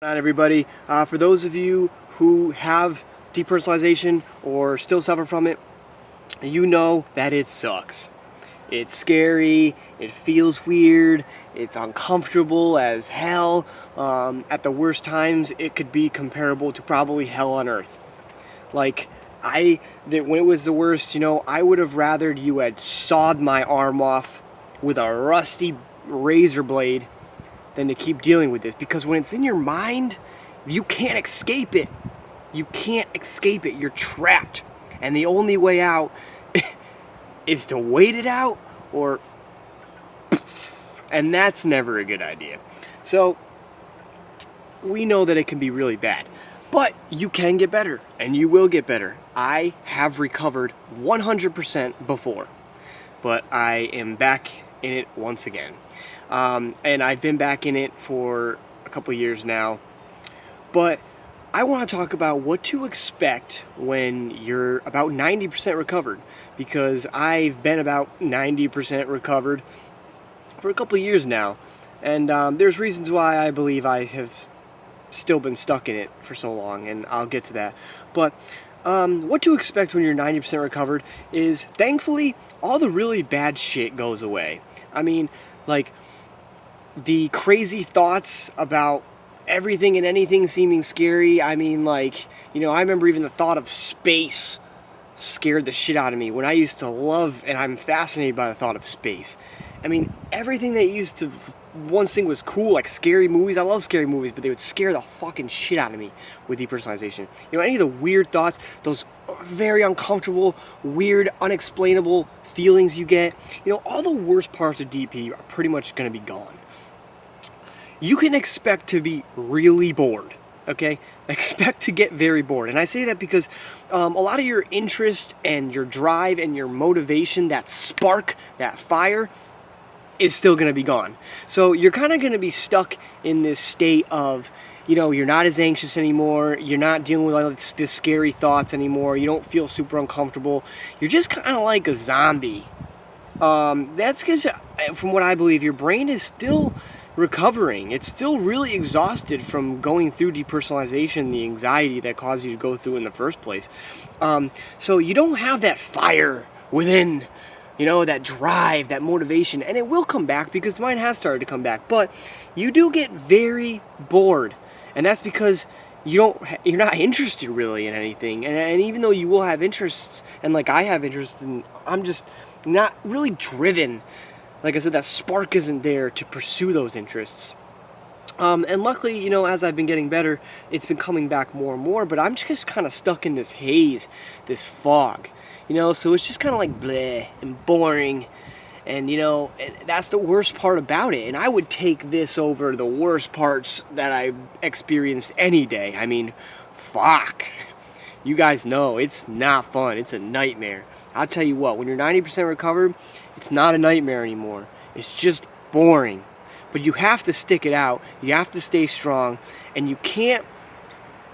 On everybody, for those of you who have depersonalization or still suffer from it, you know that it sucks. It's scary, it feels weird, it's uncomfortable as hell. At the worst times, it could be comparable to probably hell on earth. Like, when it was the worst, I would have rathered you had sawed my arm off with a rusty razor blade than to keep dealing with this, because when it's in your mind, you can't escape it. You can't escape it. You're trapped. And the only way out is to wait it out, and that's never a good idea. So we know that it can be really bad, but you can get better, and you will get better. I have recovered 100% before, but I am back in it once again. And I've been back in it for a couple years now. But I want to talk about what to expect when you're about 90% recovered, because I've been about 90% recovered for a couple years now. And there's reasons why I believe I have still been stuck in it for so long, and I'll get to that. But what to expect when you're 90% recovered is, thankfully, all the really bad shit goes away. I mean, like, the crazy thoughts about everything and anything seeming scary. I mean, I remember even the thought of space scared the shit out of me when I used to love, and I'm fascinated by the thought of space. I mean, everything that used to once think was cool, like scary movies. I love scary movies, but they would scare the fucking shit out of me with depersonalization. Any of the weird thoughts, those very uncomfortable, weird, unexplainable feelings you get, all the worst parts of DP are pretty much going to be gone. You can expect to be really bored, okay? Expect to get very bored. And I say that because a lot of your interest and your drive and your motivation, that spark, that fire, is still going to be gone. So you're kind of going to be stuck in this state of, you're not as anxious anymore. You're not dealing with all this scary thoughts anymore. You don't feel super uncomfortable. You're just kind of like a zombie. That's because, from what I believe, your brain is still recovering. It's still really exhausted from going through depersonalization, the anxiety that caused you to go through in the first place. So you don't have that fire within, that drive, that motivation, and it will come back, because mine has started to come back. But you do get very bored, and that's because you're not interested really in anything. And even though you will have interests, and like I have interests, and I'm just not really driven. Like I said, that spark isn't there to pursue those interests. And luckily, as I've been getting better, it's been coming back more and more, but I'm just kind of stuck in this haze, this fog, so it's just kind of like bleh and boring, and that's the worst part about it. And I would take this over the worst parts that I've experienced any day. I mean, fuck. You guys know, it's not fun. It's a nightmare. I'll tell you what, when you're 90% recovered, it's not a nightmare anymore. It's just boring. But you have to stick it out. You have to stay strong. And you can't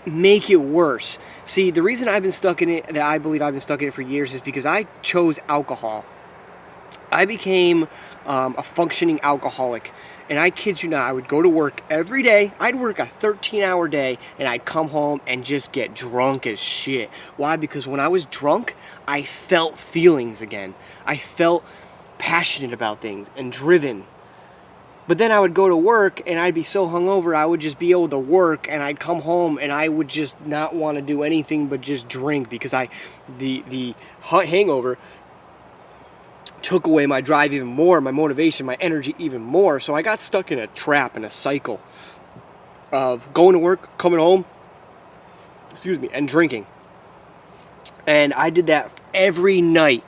make it worse. See, the reason I've been stuck in it, that I believe I've been stuck in it for years, is because I chose alcohol. I became a functioning alcoholic. And I kid you not, I would go to work every day. I'd work a 13-hour day, and I'd come home and just get drunk as shit. Why? Because when I was drunk, I felt feelings again. I felt passionate about things and driven. But then I would go to work, and I'd be so hungover, I would just be able to work, and I'd come home, and I would just not want to do anything but just drink, because the hangover took away my drive even more, my motivation, my energy even more. So I got stuck in a trap, in a cycle of going to work, coming home, and drinking. And I did that every night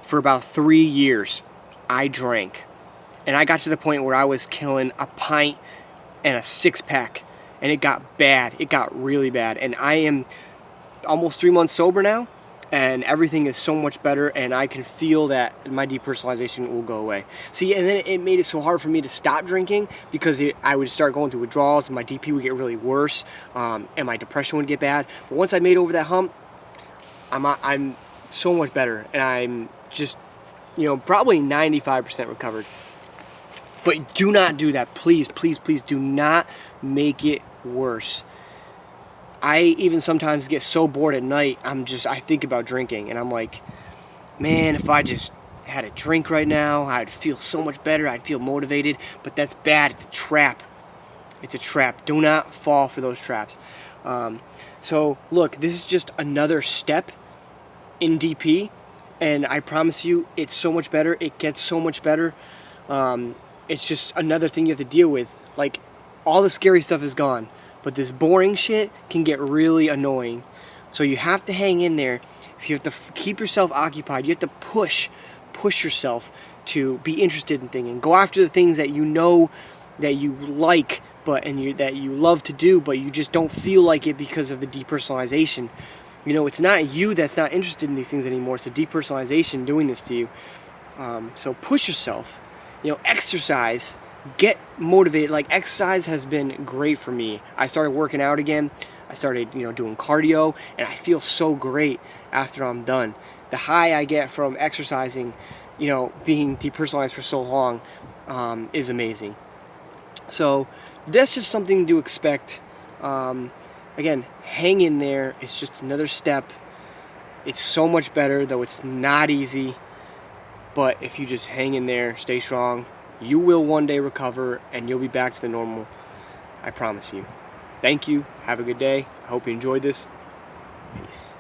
for about 3 years. I drank. And I got to the point where I was killing a pint and a 6-pack. And it got bad. It got really bad. And I am almost 3 months sober now. And everything is so much better, and I can feel that my depersonalization will go away. See, and then it made it so hard for me to stop drinking, because I would start going through withdrawals, and my DP would get really worse, and my depression would get bad. But once I made over that hump, I'm so much better, and I'm just, probably 95% recovered. But do not do that. Please, please, please do not make it worse. I even sometimes get so bored at night, I think about drinking, and I'm like, man, if I just had a drink right now, I'd feel so much better, I'd feel motivated. But that's bad. It's a trap. It's a trap. Do not fall for those traps. So look, this is just another step in DP, and I promise you it's so much better. It gets so much better. It's just another thing you have to deal with. Like, all the scary stuff is gone, but this boring shit can get really annoying. So you have to hang in there. If you have to keep yourself occupied, you have to push yourself to be interested in things and go after the things that you know that you like, that you love to do, but you just don't feel like it because of the depersonalization. You know, it's not you that's not interested in these things anymore. It's the depersonalization doing this to you. So push yourself. You know, exercise. Get motivated. Like, exercise has been great for me. I started working out again. I started, doing cardio, and I feel so great after I'm done. The high I get from exercising, being depersonalized for so long, is amazing. So that's just something to expect. Again, hang in there. It's just another step. It's so much better, though it's not easy. But if you just hang in there, stay strong, you will one day recover, and you'll be back to the normal. I promise you. Thank you. Have a good day. I hope you enjoyed this. Peace.